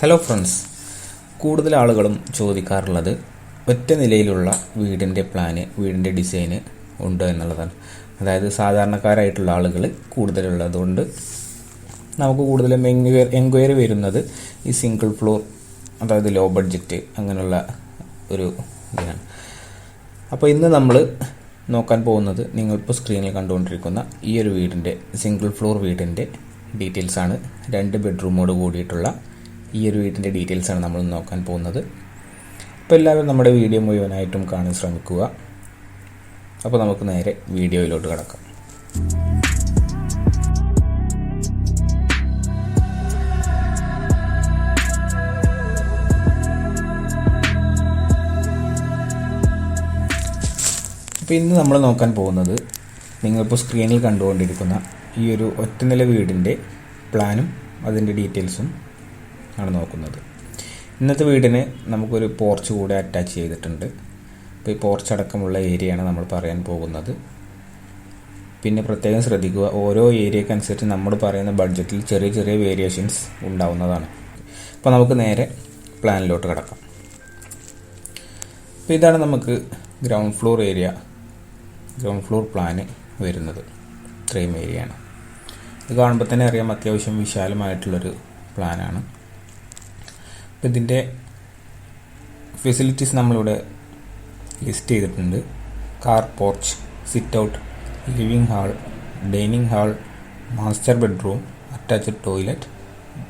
Hello friends, കൂടുതൽ ആളുകളും ചോദിക്കാറുള്ളത് ഒറ്റ നിലയിലുള്ള വീടിൻ്റെ പ്ലാന്, വീടിൻ്റെ ഡിസൈന് ഉണ്ടോ എന്നുള്ളതാണ്. അതായത് സാധാരണക്കാരായിട്ടുള്ള ആളുകൾ കൂടുതലുള്ളതുകൊണ്ട് നമുക്ക് കൂടുതലും എൻക്വയറി വരുന്നത് ഈ സിംഗിൾ ഫ്ലോർ, അതായത് ലോ ബഡ്ജറ്റ് അങ്ങനെയുള്ള ഒരു ഇതിനാണ്. അപ്പോൾ ഇന്ന് നമ്മൾ നോക്കാൻ പോകുന്നത് നിങ്ങളിപ്പോൾ സ്ക്രീനിൽ കണ്ടുകൊണ്ടിരിക്കുന്ന ഈ ഒരു വീടിൻ്റെ സിംഗിൾ ഫ്ലോർ വീടിൻ്റെ ഡീറ്റെയിൽസാണ്. 2 ബെഡ്റൂമോട് കൂടിയിട്ടുള്ള ഈ ഒരു വീടിൻ്റെ ഡീറ്റെയിൽസാണ് നമ്മൾ നോക്കാൻ പോകുന്നത്. അപ്പോൾ എല്ലാവരും നമ്മുടെ വീഡിയോ മുഴുവനായിട്ടും കാണാൻ ശ്രമിക്കുക. അപ്പോൾ നമുക്ക് നേരെ വീഡിയോയിലോട്ട് കിടക്കാം. അപ്പോൾ ഇന്ന് നമ്മൾ നോക്കാൻ പോകുന്നത് നിങ്ങളിപ്പോൾ സ്ക്രീനിൽ കണ്ടുകൊണ്ടിരിക്കുന്ന ഈ ഒരു ഒറ്റനില വീടിൻ്റെ പ്ലാനും അതിൻ്റെ ഡീറ്റെയിൽസും ആണ് നോക്കുന്നത്. ഇന്നത്തെ വീടിന് നമുക്കൊരു പോർച്ച് കൂടെ അറ്റാച്ച് ചെയ്തിട്ടുണ്ട്. അപ്പോൾ ഈ പോർച്ച് അടക്കമുള്ള ഏരിയയാണ് നമ്മൾ പറയാൻ പോകുന്നത്. പിന്നെ പ്രത്യേകം ശ്രദ്ധിക്കുക, ഓരോ ഏരിയക്കനുസരിച്ച് നമ്മൾ പറയുന്ന ബഡ്ജറ്റിൽ ചെറിയ ചെറിയ വേരിയേഷൻസ് ഉണ്ടാവുന്നതാണ്. അപ്പോൾ നമുക്ക് നേരെ പ്ലാനിലോട്ട് കിടക്കാം. അപ്പോൾ ഇതാണ് നമുക്ക് ഗ്രൗണ്ട് ഫ്ലോർ പ്ലാന് വരുന്നത്. ഇത്രയും ഏരിയയാണ്. ഇത് കാണുമ്പോൾ തന്നെ അറിയാം, അത്യാവശ്യം വിശാലമായിട്ടുള്ളൊരു പ്ലാനാണ്. അപ്പോൾ ഇതിൻ്റെ ഫെസിലിറ്റീസ് നമ്മളിവിടെ ലിസ്റ്റ് ചെയ്തിട്ടുണ്ട്. Car porch, sit out, living hall, dining hall, master bedroom, attached toilet,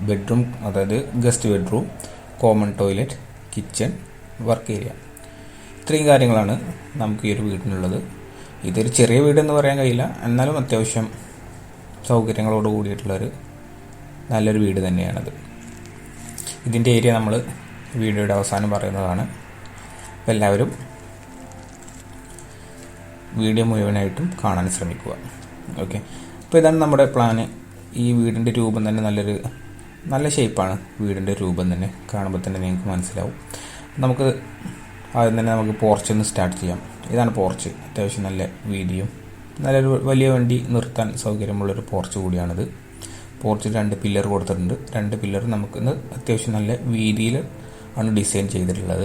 bedroom അതായത് guest bedroom, common toilet, kitchen, work area. ഇത്രയും കാര്യങ്ങളാണ് നമുക്ക് ഈ ഒരു വീടിനുള്ളത്. ഇതൊരു ചെറിയ വീടെന്ന് പറയാൻ കഴിയില്ല, എന്നാലും അത്യാവശ്യം സൗകര്യങ്ങളോട് കൂടിയിട്ടുള്ളൊരു നല്ലൊരു വീട് തന്നെയാണത്. ഇതിൻ്റെ ഏരിയ നമ്മൾ വീഡിയോയുടെ അവസാനം പറയുന്നതാണ്. അപ്പോൾ എല്ലാവരും വീഡിയോ മുഴുവനായിട്ടും കാണാൻ ശ്രമിക്കുക. ഓക്കെ, അപ്പോൾ ഇതാണ് നമ്മുടെ പ്ലാന്. ഈ വീടിൻ്റെ രൂപം തന്നെ നല്ല ഷേപ്പാണ്. വീടിൻ്റെ രൂപം തന്നെ കാണുമ്പോൾ തന്നെ നിങ്ങൾക്ക് മനസ്സിലാവും. നമുക്ക് ആദ്യം തന്നെ നമുക്ക് പോർച്ചൊന്ന് സ്റ്റാർട്ട് ചെയ്യാം. ഇതാണ് പോർച്ച്. അത്യാവശ്യം നല്ല വീതിയും നല്ലൊരു വലിയ വണ്ടി നിർത്താൻ സൗകര്യമുള്ളൊരു പോർച്ച് കൂടിയാണിത്. പോർച്ചിൽ 2 പില്ലർ കൊടുത്തിട്ടുണ്ട്. 2 പില്ലർ നമുക്കിന്ന് അത്യാവശ്യം നല്ല വീതിയിൽ ആണ് ഡിസൈൻ ചെയ്തിട്ടുള്ളത്.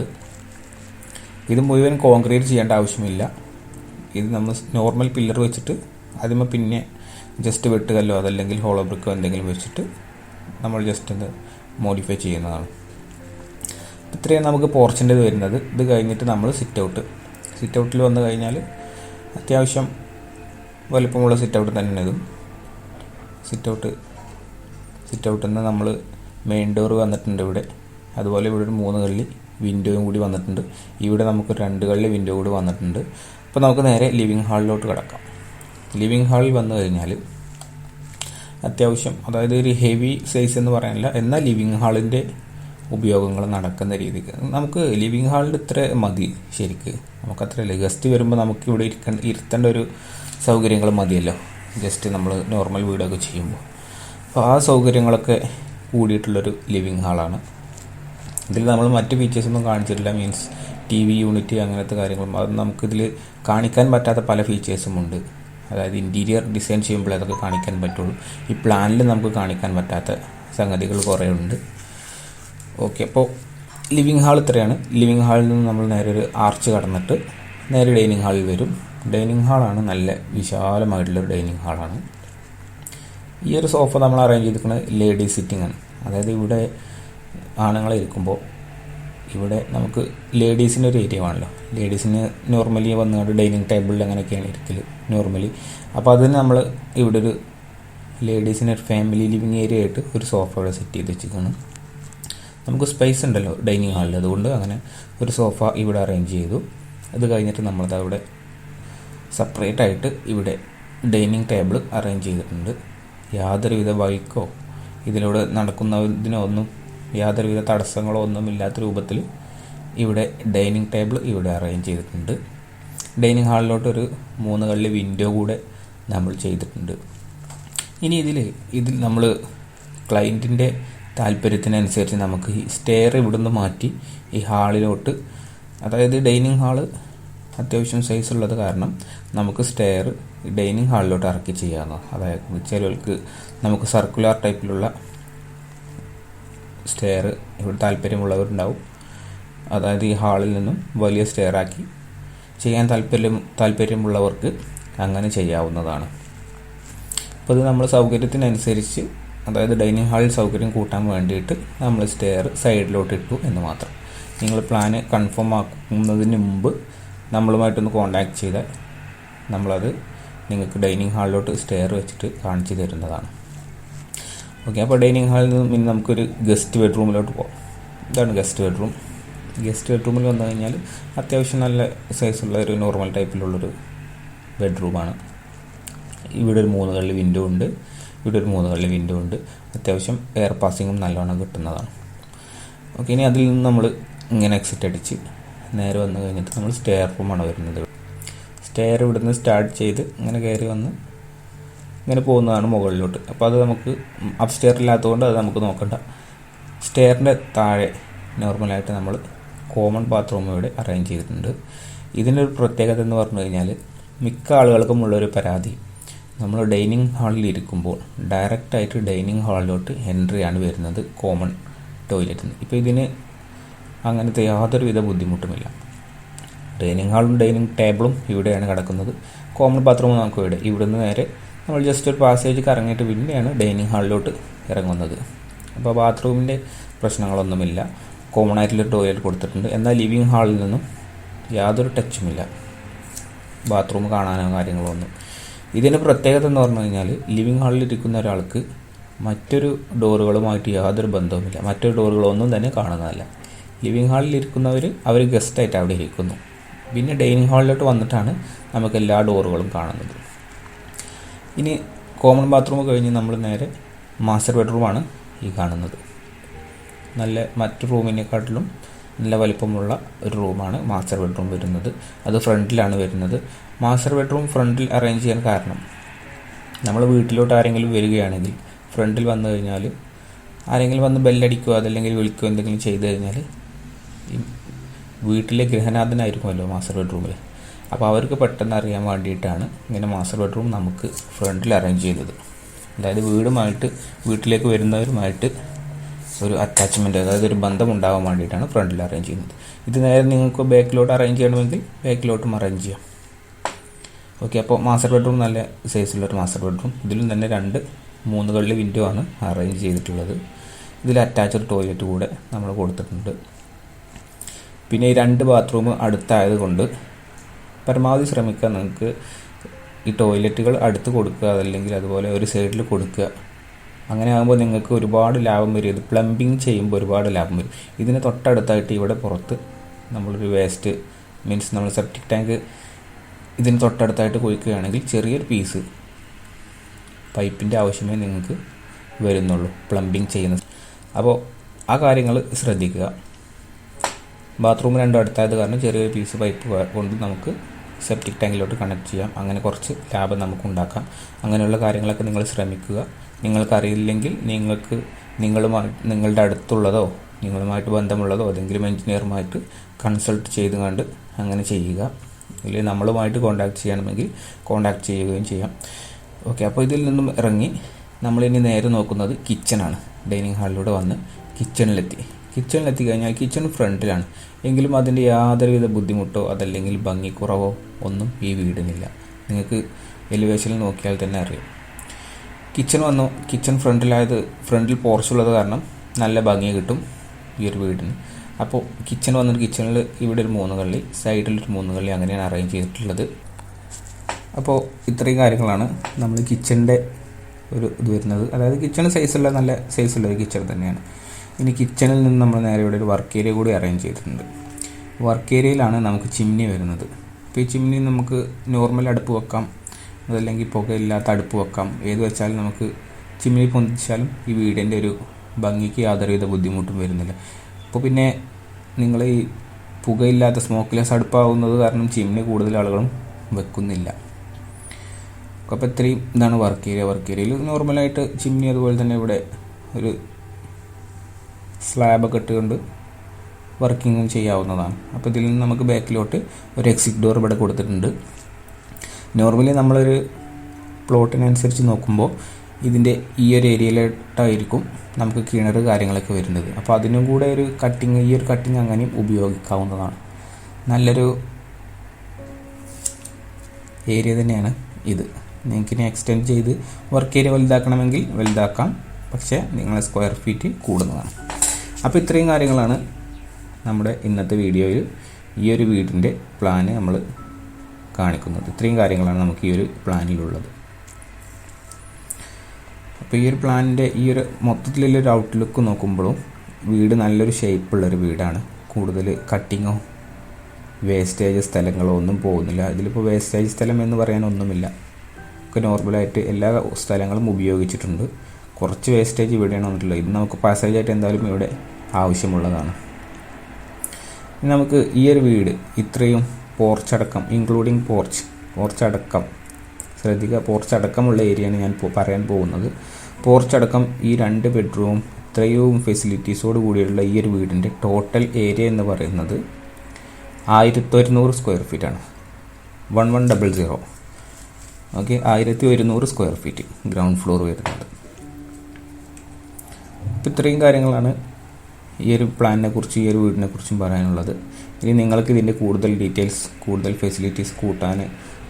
ഇത് മുഴുവൻ കോൺക്രീറ്റ് ചെയ്യേണ്ട ആവശ്യമില്ല. ഇത് നമ്മൾ നോർമൽ പില്ലർ വെച്ചിട്ട് ആദ്യമേ പിന്നെ ജസ്റ്റ് വെട്ടുകല്ലോ അതല്ലെങ്കിൽ ഹോളോ ബ്രിക്കോ എന്തെങ്കിലും വെച്ചിട്ട് നമ്മൾ ജസ്റ്റ് ഒന്ന് മോഡിഫൈ ചെയ്യുന്നതാണ്. ഇത്രയും നമുക്ക് പോർച്ചിൻ്റെ വരുന്നത്. ഇത് കഴിഞ്ഞിട്ട് നമ്മൾ സിറ്റ് ഔട്ടിൽ വന്നു കഴിഞ്ഞാൽ അത്യാവശ്യം വലുപ്പമുള്ള സിറ്റ് ഔട്ട് തന്നെയാണ് ഇതും. സിറ്റ് ഔട്ടിൽ നിന്ന് നമ്മൾ മെയിൻ ഡോർ വന്നിട്ടുണ്ട് ഇവിടെ. അതുപോലെ ഇവിടെ ഒരു 3 കള്ളി വിൻഡോയും കൂടി വന്നിട്ടുണ്ട്. ഇവിടെ നമുക്ക് 2 കള്ളി വിൻഡോ കൂടി വന്നിട്ടുണ്ട്. അപ്പോൾ നമുക്ക് നേരെ ലിവിങ് ഹാളിലോട്ട് കിടക്കാം. ലിവിങ് ഹാളിൽ വന്നു കഴിഞ്ഞാൽ അത്യാവശ്യം, അതായത് ഒരു ഹെവി സൈസ് എന്ന് പറയാനില്ല, എന്നാൽ ലിവിങ് ഹാളിൻ്റെ ഉപയോഗങ്ങൾ നടക്കുന്ന രീതിക്ക് നമുക്ക് ലിവിങ് ഹാളിൽ ഇത്ര മതി. ശരിക്ക് നമുക്കത്രയല്ലേ, ഗസ്റ്റ് വരുമ്പോൾ നമുക്ക് ഇവിടെ ഇരുത്തേണ്ട ഒരു സൗകര്യങ്ങൾ മതിയല്ലോ, ജസ്റ്റ് നമ്മൾ നോർമൽ വീടൊക്കെ ചെയ്യുമ്പോൾ. അപ്പോൾ ആ സൗകര്യങ്ങളൊക്കെ കൂടിയിട്ടുള്ളൊരു ലിവിങ് ഹാളാണ്. ഇതിൽ നമ്മൾ മറ്റ് ഫീച്ചേഴ്സൊന്നും കാണിച്ചിട്ടില്ല. മീൻസ് TV യൂണിറ്റ് അങ്ങനത്തെ കാര്യങ്ങളും അത് നമുക്കിതിൽ കാണിക്കാൻ പറ്റാത്ത പല ഫീച്ചേഴ്സും ഉണ്ട്. അതായത് ഇൻറ്റീരിയർ ഡിസൈൻ ചെയ്യുമ്പോൾ അതൊക്കെ കാണിക്കാൻ പറ്റുള്ളൂ. ഈ പ്ലാനിൽ നമുക്ക് കാണിക്കാൻ പറ്റാത്ത സംഗതികൾ കുറേ ഉണ്ട്. ഓക്കെ, അപ്പോൾ ലിവിങ് ഹാൾ ഇത്രയാണ്. ലിവിങ് ഹാളിൽ നിന്ന് നമ്മൾ നേരെ ഒരു ആർച്ച് കടന്നിട്ട് നേരെ ഡൈനിങ് ഹാളിൽ വരും. ഡൈനിങ് ഹാളാണ് നല്ല വിശാലമായിട്ടുള്ളൊരു ഡൈനിങ് ഹാളാണ്. ഈ ഒരു സോഫ നമ്മൾ അറേഞ്ച് ചെയ്തിരിക്കുന്നത് ലേഡീസ് സിറ്റിംഗ് ആണ്. അതായത് ഇവിടെ ആണുങ്ങളെ ഇരിക്കുമ്പോൾ ഇവിടെ നമുക്ക് ലേഡീസിൻ്റെ ഒരു ഏരിയ ആണല്ലോ. ലേഡീസിന് നോർമലി വന്നുകൊണ്ട് ഡൈനിങ് ടേബിളിൽ അങ്ങനെയൊക്കെയാണ് ഇരിക്കൽ നോർമലി. അപ്പോൾ അതിന് നമ്മൾ ഇവിടെ ഒരു ലേഡീസിന് ഒരു ഫാമിലി ലിവിങ് ഏരിയ ആയിട്ട് ഒരു സോഫ ഇവിടെ സെറ്റ് ചെയ്ത് വെച്ചിരിക്കുകയാണ്. നമുക്ക് സ്പേസ് ഉണ്ടല്ലോ ഡൈനിങ് ഹാളിൽ, അതുകൊണ്ട് അങ്ങനെ ഒരു സോഫ ഇവിടെ അറേഞ്ച് ചെയ്തു. അത് കഴിഞ്ഞിട്ട് നമ്മളത് അവിടെ സെപ്പറേറ്റ് ആയിട്ട് ഇവിടെ ഡൈനിങ് ടേബിൾ അറേഞ്ച് ചെയ്തിട്ടുണ്ട്. യാതൊരുവിധ ബൈക്കോ ഇതിലൂടെ നടക്കുന്നതിനോ ഒന്നും യാതൊരുവിധ തടസ്സങ്ങളോ ഒന്നും ഇല്ലാത്ത രൂപത്തിൽ ഇവിടെ ഡൈനിങ് ടേബിൾ ഇവിടെ അറേഞ്ച് ചെയ്തിട്ടുണ്ട്. ഡൈനിങ് ഹാളിലോട്ടൊരു 3 കള്ളി വിൻഡോ കൂടെ നമ്മൾ ചെയ്തിട്ടുണ്ട്. ഇനി ഇതിൽ നമ്മൾ ക്ലയൻറ്റിൻ്റെ താല്പര്യത്തിനനുസരിച്ച് നമുക്ക് ഈ സ്റ്റെയർ ഇവിടുന്ന് മാറ്റി ഈ ഹാളിലോട്ട്, അതായത് ഡൈനിങ് ഹാള് അത്യാവശ്യം സൈസ് ഉള്ളത് കാരണം നമുക്ക് സ്റ്റെയർ ഡൈനിങ് ഹാളിലോട്ട് ഇറക്കി ചെയ്യാവുന്നതാണ്. അതായത് ചിലർക്ക് നമുക്ക് സർക്കുലർ ടൈപ്പിലുള്ള സ്റ്റെയർ ഇവിടെ താല്പര്യമുള്ളവരുണ്ടാവും. അതായത് ഈ ഹാളിൽ നിന്നും വലിയ സ്റ്റെയർ ആക്കി ചെയ്യാൻ താല്പര്യമുള്ളവർക്ക് അങ്ങനെ ചെയ്യാവുന്നതാണ്. അപ്പോൾ ഇത് നമ്മൾ സൗകര്യത്തിനനുസരിച്ച്, അതായത് ഡൈനിങ് ഹാളിൽ സൗകര്യം കൂട്ടാൻ വേണ്ടിയിട്ട് നമ്മൾ സ്റ്റെയർ സൈഡിലോട്ട് ഇട്ടു എന്ന് മാത്രം. നിങ്ങൾ പ്ലാന് കൺഫേം ആക്കുന്നതിന് മുമ്പ് നമ്മളുമായിട്ടൊന്ന് കോൺടാക്ട് ചെയ്താൽ നമ്മളത് നിങ്ങൾക്ക് ഡൈനിങ് ഹാളിലോട്ട് സ്റ്റെയർ വെച്ചിട്ട് കാണിച്ചു തരുന്നതാണ്. ഓക്കെ, അപ്പോൾ ഡൈനിങ് ഹാളിൽ നിന്നും ഇനി നമുക്കൊരു ഗസ്റ്റ് ബെഡ്റൂമിലോട്ട് പോകാം. ഇതാണ് ഗസ്റ്റ് ബെഡ്റൂം. ഗസ്റ്റ് ബെഡ്റൂമിൽ വന്നു കഴിഞ്ഞാൽ അത്യാവശ്യം നല്ല സൈസുള്ള ഒരു നോർമൽ ടൈപ്പിലുള്ളൊരു ബെഡ്റൂമാണ്. ഇവിടെ ഒരു 3 കള്ളി വിൻഡോ ഉണ്ട്, ഇവിടെ ഒരു 3 കള്ളി വിൻഡോ ഉണ്ട്. അത്യാവശ്യം എയർ പാസിങ്ങും നല്ലോണം കിട്ടുന്നതാണ്. ഓക്കെ, ഇനി അതിൽ നിന്ന് നമ്മൾ ഇങ്ങനെ എക്സിറ്റ് അടിച്ച് നേരെ വന്നു കഴിഞ്ഞിട്ട് നമ്മൾ സ്റ്റെയർ റൂമാണ് വരുന്നത്. സ്റ്റെയർ ഇവിടുന്ന് സ്റ്റാർട്ട് ചെയ്ത് ഇങ്ങനെ കയറി വന്ന് ഇങ്ങനെ പോകുന്നതാണ് മുകളിലോട്ട്. അപ്പോൾ അത് നമുക്ക് അപ്സ്റ്റെയർ ഇല്ലാത്തതുകൊണ്ട് അത് നമുക്ക് നോക്കണ്ട. സ്റ്റെയറിൻ്റെ താഴെ നോർമലായിട്ട് നമ്മൾ കോമൺ ബാത്റൂം ഇവിടെ അറേഞ്ച് ചെയ്തിട്ടുണ്ട്. ഇതിനൊരു പ്രത്യേകത എന്ന് പറഞ്ഞു കഴിഞ്ഞാൽ, മിക്ക ആളുകൾക്കും ഉള്ളൊരു പരാതി, നമ്മൾ ഡൈനിങ് ഹാളിൽ ഇരിക്കുമ്പോൾ ഡയറക്റ്റായിട്ട് ഡൈനിങ് ഹാളിലോട്ട് എൻട്രിയാണ് വരുന്നത് കോമൺ ടോയ്ലറ്റിൽ നിന്ന്. ഇപ്പോൾ ഇതിന് അങ്ങനത്തെ യാതൊരുവിധ ബുദ്ധിമുട്ടുമില്ല. ഡൈനിങ് ഹാളും ഡൈനിങ് ടേബിളും ഇവിടെയാണ് കിടക്കുന്നത്. കോമൺ ബാത്റൂം നമുക്ക് ഇവിടെ നിന്ന് നേരെ നമ്മൾ ജസ്റ്റ് ഒരു പാസേജ് കറങ്ങിയിട്ട് പിന്നെയാണ് ഡൈനിങ് ഹാളിലോട്ട് ഇറങ്ങുന്നത്. അപ്പോൾ ബാത്റൂമിൻ്റെ പ്രശ്നങ്ങളൊന്നുമില്ല. കോമൺ ആയിട്ടുള്ള ടോയ്ലറ്റ് കൊടുത്തിട്ടുണ്ട്. എന്നാൽ ലിവിങ് ഹാളിൽ നിന്നും യാതൊരു ടച്ചുമില്ല ബാത്റൂം കാണാനോ കാര്യങ്ങളോ ഒന്നും. ഇതിന് പ്രത്യേകത എന്ന് പറഞ്ഞു കഴിഞ്ഞാൽ, ലിവിങ് ഹാളിൽ ഇരിക്കുന്ന ഒരാൾക്ക് മറ്റൊരു ഡോറുകളുമായിട്ട് യാതൊരു ബന്ധവുമില്ല. മറ്റൊരു ഡോറുകളൊന്നും തന്നെ കാണുന്നതല്ല. ലിവിങ് ഹാളിൽ ഇരിക്കുന്നവർ അവർ ഗസ്റ്റായിട്ട് അവിടെ ഇരിക്കുന്നു. പിന്നെ ഡൈനിങ് ഹാളിലോട്ട് വന്നിട്ടാണ് നമുക്ക് എല്ലാ ഡോറുകളും കാണുന്നത്. ഇനി കോമൺ ബാത്റൂം കഴിഞ്ഞ് നമ്മൾ നേരെ മാസ്റ്റർ ബെഡ്റൂമാണ് ഈ കാണുന്നത്. നല്ല മറ്റു റൂമിനെക്കാട്ടിലും നല്ല വലിപ്പമുള്ള ഒരു റൂമാണ് മാസ്റ്റർ ബെഡ്റൂം വരുന്നത്. അത് ഫ്രണ്ടിലാണ് വരുന്നത്. മാസ്റ്റർ ബെഡ്റൂം ഫ്രണ്ടിൽ അറേഞ്ച് ചെയ്യാൻ കാരണം, നമ്മൾ വീട്ടിലോട്ട് ആരെങ്കിലും വരികയാണെങ്കിൽ ഫ്രണ്ടിൽ വന്നു കഴിഞ്ഞാൽ ആരെങ്കിലും വന്ന് ബെല്ലടിക്കുകയോ അതല്ലെങ്കിൽ വിളിക്കുകയോ എന്തെങ്കിലും ചെയ്തു കഴിഞ്ഞാൽ വീട്ടിലെ ഗൃഹനാഥനായിരിക്കുമല്ലോ മാസ്റ്റർ ബെഡ്റൂമിൽ. അപ്പോൾ അവർക്ക് പെട്ടെന്ന് അറിയാൻ വേണ്ടിയിട്ടാണ് ഇങ്ങനെ മാസ്റ്റർ ബെഡ്റൂം നമുക്ക് ഫ്രണ്ടിൽ അറേഞ്ച് ചെയ്തത്. അതായത് വീട്ടിലേക്ക് വരുന്നവരുമായിട്ട് ഒരു അറ്റാച്ച്മെൻറ്റ്, അതായത് ഒരു ബന്ധം ഉണ്ടാകാൻ വേണ്ടിയിട്ടാണ് ഫ്രണ്ടിൽ അറേഞ്ച് ചെയ്യുന്നത്. ഇത് നേരെ നിങ്ങൾക്ക് ബാക്കിലോട്ട് അറേഞ്ച് ചെയ്യണമെങ്കിൽ ബാക്കിലോട്ടും അറേഞ്ച് ചെയ്യാം. ഓക്കെ, അപ്പോൾ മാസ്റ്റർ ബെഡ്റൂം നല്ല സൈസുള്ളൊരു മാസ്റ്റർ ബെഡ്റൂം. ഇതിലും തന്നെ 3 കള്ളി വിൻഡോ ആണ് അറേഞ്ച് ചെയ്തിട്ടുള്ളത്. ഇതിൽ അറ്റാച്ച്ഡ് ടോയ്ലറ്റ് കൂടെ നമ്മൾ കൊടുത്തിട്ടുണ്ട്. പിന്നെ ഈ 2 ബാത്റൂം അടുത്തായത് കൊണ്ട് പരമാവധി ശ്രമിക്കുക നിങ്ങൾക്ക് ഈ ടോയ്ലറ്റുകൾ അടുത്ത് കൊടുക്കുക, അതല്ലെങ്കിൽ അതുപോലെ ഒരു സൈഡിൽ കൊടുക്കുക. അങ്ങനെ ആകുമ്പോൾ നിങ്ങൾക്ക് ഒരുപാട് ലാഭം വരും. ഇത് പ്ലംബിങ് ചെയ്യുമ്പോൾ ഒരുപാട് ലാഭം വരും. ഇതിന് തൊട്ടടുത്തായിട്ട് ഇവിടെ പുറത്ത് നമ്മളൊരു വേസ്റ്റ് നമ്മൾ സെപ്റ്റിക് ടാങ്ക് ഇതിന് തൊട്ടടുത്തായിട്ട് കുഴിക്കുകയാണെങ്കിൽ ചെറിയൊരു പീസ് പൈപ്പിൻ്റെ ആവശ്യമേ നിങ്ങൾക്ക് വരുന്നുള്ളൂ പ്ലംബിങ് ചെയ്യുന്നത്. അപ്പോൾ ആ കാര്യങ്ങൾ ശ്രദ്ധിക്കുക. ബാത്റൂം 2 അടുത്തായത് കാരണം ചെറിയൊരു പീസ് പൈപ്പ് കൊണ്ട് നമുക്ക് സെപ്റ്റിക് ടാങ്കിലോട്ട് കണക്ട് ചെയ്യാം. അങ്ങനെ കുറച്ച് ലാഭം നമുക്ക് ഉണ്ടാക്കാം. അങ്ങനെയുള്ള കാര്യങ്ങളൊക്കെ നിങ്ങൾ ശ്രമിക്കുക. നിങ്ങൾക്കറിയില്ലെങ്കിൽ നിങ്ങളുടെ അടുത്തുള്ളതോ നിങ്ങളുമായിട്ട് ബന്ധമുള്ളതോ ഏതെങ്കിലും എഞ്ചിനീയറുമായിട്ട് കൺസൾട്ട് ചെയ്ത് കണ്ട് അങ്ങനെ ചെയ്യുക. അല്ലെങ്കിൽ നമ്മളുമായിട്ട് കോൺടാക്ട് ചെയ്യണമെങ്കിൽ കോൺടാക്ട് ചെയ്യുകയും ചെയ്യാം. ഓക്കെ, അപ്പോൾ ഇതിൽ നിന്നും ഇറങ്ങി നമ്മളിനി നേരെ നോക്കുന്നത് കിച്ചണാണ്. ഡൈനിങ് ഹാളിലൂടെ വന്ന് കിച്ചണിലെത്തി കഴിഞ്ഞാൽ കിച്ചൺ ഫ്രണ്ടിലാണ്. എങ്കിലും അതിൻ്റെ യാതൊരുവിധ ബുദ്ധിമുട്ടോ അതല്ലെങ്കിൽ ഭംഗിക്കുറവോ ഒന്നും ഈ വീടിനില്ല. നിങ്ങൾക്ക് എലിവേഷനിൽ നോക്കിയാൽ തന്നെ അറിയാം. കിച്ചൺ ഫ്രണ്ടിൽ പോർച്ചുള്ളത് കാരണം നല്ല ഭംഗി കിട്ടും ഈ ഒരു വീടിന്. അപ്പോൾ കിച്ചണിൽ ഇവിടെ ഒരു 3 കള്ളി, സൈഡിലൊരു 3 കള്ളി, അങ്ങനെയാണ് അറേഞ്ച് ചെയ്തിട്ടുള്ളത്. അപ്പോൾ ഇത്രയും കാര്യങ്ങളാണ് നമ്മൾ കിച്ചണിൻ്റെ ഒരു ഇത് വരുന്നത്. അതായത് കിച്ചൺ നല്ല സൈസുള്ള ഒരു കിച്ചൺ തന്നെയാണ്. ഇനി കിച്ചണിൽ നിന്ന് നമ്മൾ നേരെ ഇവിടെ ഒരു വർക്ക് ഏരിയ കൂടി അറേഞ്ച് ചെയ്തിട്ടുണ്ട്. വർക്ക് ഏരിയയിലാണ് നമുക്ക് ചിമ്നി വരുന്നത്. അപ്പോൾ ഈ ചിമ്നി നമുക്ക് നോർമൽ അടുപ്പ് വെക്കാം, അതല്ലെങ്കിൽ പുകയില്ലാത്ത അടുപ്പ് വെക്കാം. ഏത് വെച്ചാലും നമുക്ക് ചിമ്നി പൊന്തിച്ചാലും ഈ വീടിൻ്റെ ഒരു ഭംഗിക്ക് യാതൊരുവിധ ബുദ്ധിമുട്ടും വരുന്നില്ല. അപ്പോൾ പിന്നെ നിങ്ങൾ ഈ പുകയില്ലാത്ത സ്മോക്ക്ലെസ് അടുപ്പാവുന്നത് കാരണം ചിമ്നി കൂടുതൽ ആളുകളും വെക്കുന്നില്ല. അപ്പോൾ ഇത്രയും ഇതാണ് വർക്ക് ഏരിയയിൽ നോർമലായിട്ട് ചിമ്നി, അതുപോലെ തന്നെ ഇവിടെ ഒരു സ്ലാബൊക്കെ ഇട്ടുകൊണ്ട് വർക്കിങ്ങും ചെയ്യാവുന്നതാണ്. അപ്പോൾ ഇതിൽ നിന്ന് നമുക്ക് ബാക്കിലോട്ട് ഒരു എക്സിറ്റ് ഡോർ ഇവിടെ കൊടുത്തിട്ടുണ്ട്. നോർമലി നമ്മളൊരു പ്ലോട്ടിനനുസരിച്ച് നോക്കുമ്പോൾ ഇതിൻ്റെ ഈ ഒരു ഏരിയയിലോട്ടായിരിക്കും നമുക്ക് കിണർ കാര്യങ്ങളൊക്കെ വരുന്നത്. അപ്പോൾ അതിനും കൂടെ ഒരു കട്ടിങ്, ഈ ഒരു കട്ടിങ് അങ്ങനെയും ഉപയോഗിക്കാവുന്നതാണ്. നല്ലൊരു ഏരിയ തന്നെയാണ് ഇത്. നിങ്ങൾക്ക് ഇനി എക്സ്റ്റെൻഡ് ചെയ്ത് വർക്ക് ഏരിയ വലുതാക്കണമെങ്കിൽ വലുതാക്കാം, പക്ഷേ നിങ്ങളെ സ്ക്വയർ ഫീറ്റ് കൂടുന്നതാണ്. അപ്പോൾ ഇത്രയും കാര്യങ്ങളാണ് നമ്മുടെ ഇന്നത്തെ വീഡിയോയിൽ ഈ ഒരു വീടിൻ്റെ പ്ലാന് നമ്മൾ കാണിക്കുന്നത്. ഇത്രയും കാര്യങ്ങളാണ് നമുക്ക് ഈ ഒരു പ്ലാനിലുള്ളത്. അപ്പോൾ ഈ ഒരു പ്ലാനിൻ്റെ ഈ ഒരു മൊത്തത്തിലുള്ളൊരു ഔട്ട്ലുക്ക് നോക്കുമ്പോഴും വീട് നല്ലൊരു ഷേപ്പുള്ളൊരു വീടാണ്. കൂടുതൽ കട്ടിങ്ങോ വേസ്റ്റേജ് സ്ഥലങ്ങളോ ഒന്നും പോകുന്നില്ല. ഇതിലിപ്പോൾ വേസ്റ്റേജ് സ്ഥലം എന്ന് പറയാനൊന്നുമില്ല. ഒക്കെ നോർമലായിട്ട് എല്ലാ സ്ഥലങ്ങളും ഉപയോഗിച്ചിട്ടുണ്ട്. കുറച്ച് വേസ്റ്റേജ് ഇവിടെയാണ് വന്നിട്ടുള്ളത്. ഇത് നമുക്ക് പാസേജായിട്ട് എന്തായാലും ഇവിടെ ആവശ്യമുള്ളതാണ്. ഇനി നമുക്ക് ഈ ഒരു വീട് ഇത്രയും പോർച്ചടക്കം, ഇൻക്ലൂഡിങ് പോർച്ചടക്കം ശ്രദ്ധിക്കുക, പോർച്ചടക്കമുള്ള ഏരിയയാണ് ഞാൻ പറയാൻ പോകുന്നത്. പോർച്ചടക്കം ഈ 2 ബെഡ്റൂം ഇത്രയും ഫെസിലിറ്റീസോട് കൂടിയുള്ള ഈ ഒരു വീടിൻ്റെ ടോട്ടൽ ഏരിയ എന്ന് പറയുന്നത് 1100 സ്ക്വയർ ഫീറ്റാണ്. 1100. Okay, 1100 square feet ground floor വരുന്നത്. അപ്പോൾ ഇത്രയും കാര്യങ്ങളാണ് ഈ ഒരു പ്ലാനിനെ കുറിച്ച്, ഈ ഒരു വീടിനെ കുറിച്ചും പറയാനുള്ളത്. ഇനി നിങ്ങൾക്ക് ഇതിൻ്റെ കൂടുതൽ ഡീറ്റെയിൽസ്, കൂടുതൽ ഫെസിലിറ്റീസ് കൂട്ടാൻ,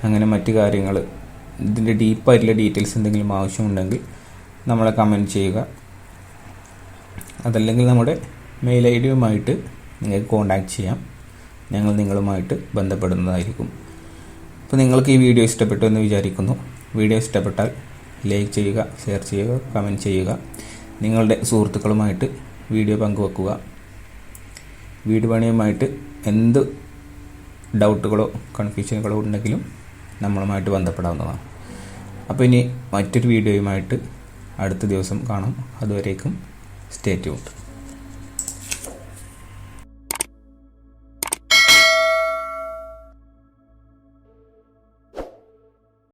അങ്ങനെ മറ്റു കാര്യങ്ങൾ, ഇതിൻ്റെ ഡീപ്പായിട്ടുള്ള ഡീറ്റെയിൽസ് എന്തെങ്കിലും ആവശ്യമുണ്ടെങ്കിൽ നമ്മളെ കമൻറ്റ് ചെയ്യുക. അതല്ലെങ്കിൽ നമ്മുടെ മെയിൽ ID-യുമായിട്ട് നിങ്ങൾക്ക് കോൺടാക്റ്റ് ചെയ്യാം. ഞങ്ങൾ നിങ്ങളുമായിട്ട് ബന്ധപ്പെടുന്നതായിരിക്കും. അപ്പോൾ നിങ്ങൾക്ക് ഈ വീഡിയോ ഇഷ്ടപ്പെട്ടു എന്ന് വിചാരിക്കുന്നു. വീഡിയോ ഇഷ്ടപ്പെട്ടാൽ ലൈക്ക് ചെയ്യുക, ഷെയർ ചെയ്യുക, കമൻറ്റ് ചെയ്യുക. നിങ്ങളുടെ സുഹൃത്തുക്കളുമായിട്ട് വീഡിയോ പങ്കുവെക്കുക. വീട് പണിയുമായിട്ട് എന്ത് ഡൗട്ടുകളോ കൺഫ്യൂഷനുകളോ ഉണ്ടെങ്കിലും നമ്മളുമായിട്ട് ബന്ധപ്പെടാവുന്നതാണ്. അപ്പോൾ ഇനി മറ്റൊരു വീഡിയോയുമായിട്ട് അടുത്ത ദിവസം കാണാം. അതുവരേക്കും സ്റ്റേ ട്യൂൺഡ്.